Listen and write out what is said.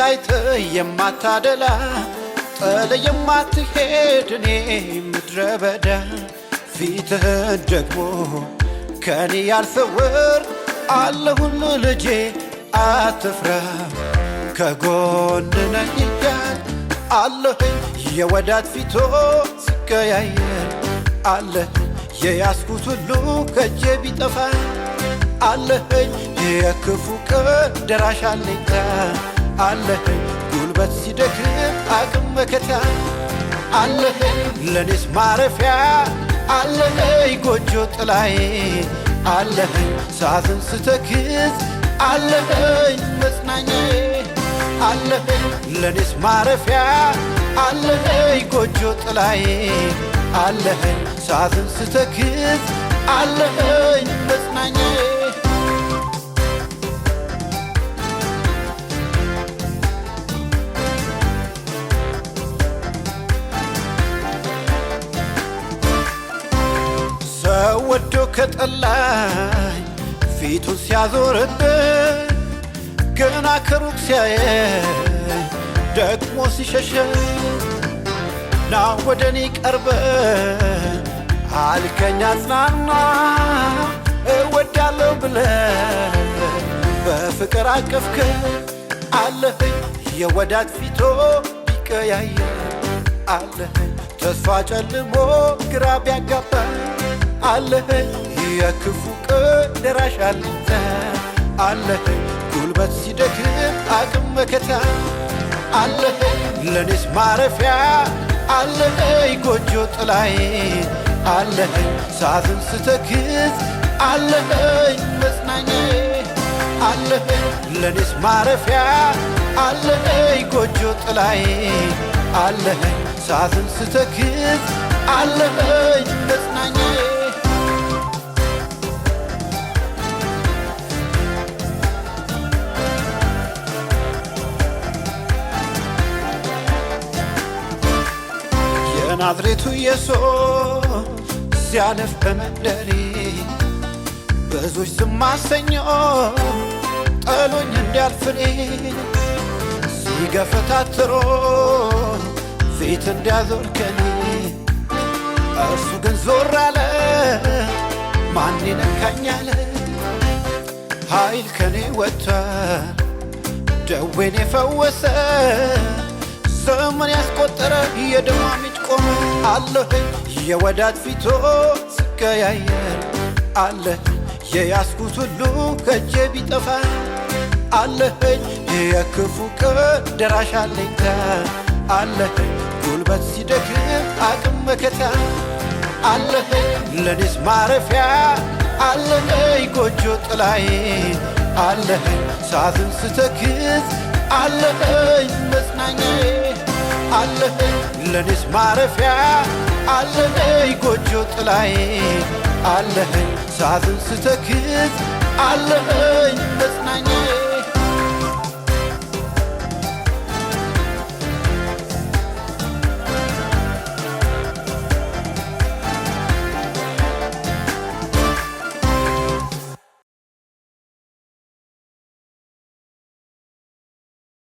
ታይተ የማታደላ ጥለ የማትሄድ እኔ ምድረ በዳ ፊትህን ደግሞ ከኔ ያልሰወር አለሁል ልጄ አትፍራ ከጎን ነኝ እያል አለኸኝ የወዳት ፊቶ ሲቀያየር አለህ የያዝኩት ሁሉ ከእጄ ቢጠፋ አለኸኝ የክፉ ቀን ደራሽ አለኝታ አለኸኝ ጉልበት ሲደክም አቅም መከታ አለኸኝ ለኔስ ማረፊያ አለኸኝ ጎጆ ጥላዬ አለኸኝ ሳዝን ስተክዝ አለኸኝ መጽናኛዬ አለኸኝ ለኔስ ማረፊያ አለኸኝ ጎጆ ጥላዬ አለኸኝ ሳዝን ስተክዝ አለኸኝ መጽናኛዬ ሰው ወዶ ከጠላኝ ፊቱን ሲያዞርብኝ ገና ከሩቅ ሲያየኝ ደግሞ ሲሸሸኝ ና ወደኔ ቀርበ አልከኝ አጽናና እወዳለሁ ብለ በፍቅር አቀፍከ አለኸኝ የወዳት ፊቶ ቢቀያየር አለኸኝ ተስፋ ጨልሞ ግራ ቢያጋባ አለኸኝ የክፉ ቀን ደራሽ አለኝታ አለኸኝ ጉልበት ሲደክም አቅም መከታ አለኸኝ ለኔስ ማረፊያ አለኸኝ ጎጆ ጥላዬ አለኸኝ ሳዝን ስተክዝ አለኸኝ መጽናኛዬ አለኸኝ ለኔስ ማረፊያ አለኸኝ ጎጆ ጥላዬ አለኸኝ ሳዝን ስተክዝ አለኸኝ መጽናኛዬ ናዝሬቱ ኢየሱስ ሲያልፍ በመንደሬ ብዙዎች ዝም አሰኘው ጠሎኝ እንዲያልፍኔ ሲገፈታትሮ ፊት እንዲያዞር ከኔ እርሱ ግን ዞር አለ ማን ይነካኛል ኃይል ከኔ ወጥቷል ደዌን የፈወሰ ዘመን ያስቆጠረ የደሟ ምንጭ ቆመ አለኸኝ የወዳት ፊቶ ሲቀያየር አለኸኝ የያዝኩት ሁሉ ከእጄ ቢጠፋ አለኸኝ የክፉ ቀን ደራሽ አለኝታ አለኸኝ ጉልበት ሲደክም አቅም መከታ አለኸኝ ለኔስ ማረፊያ አለኸኝ ጎጆ ጥላዬ አለኸኝ ሳዝን ስተክዝ አለኸኝ መጽናኛዬ አለኸኝ ለኔስ ማረፊያ አለኸኝ ጎጆ ጥላዬ አለኸኝ ሳዝን ስተክዝ አለኸኝ መጽናኛዬ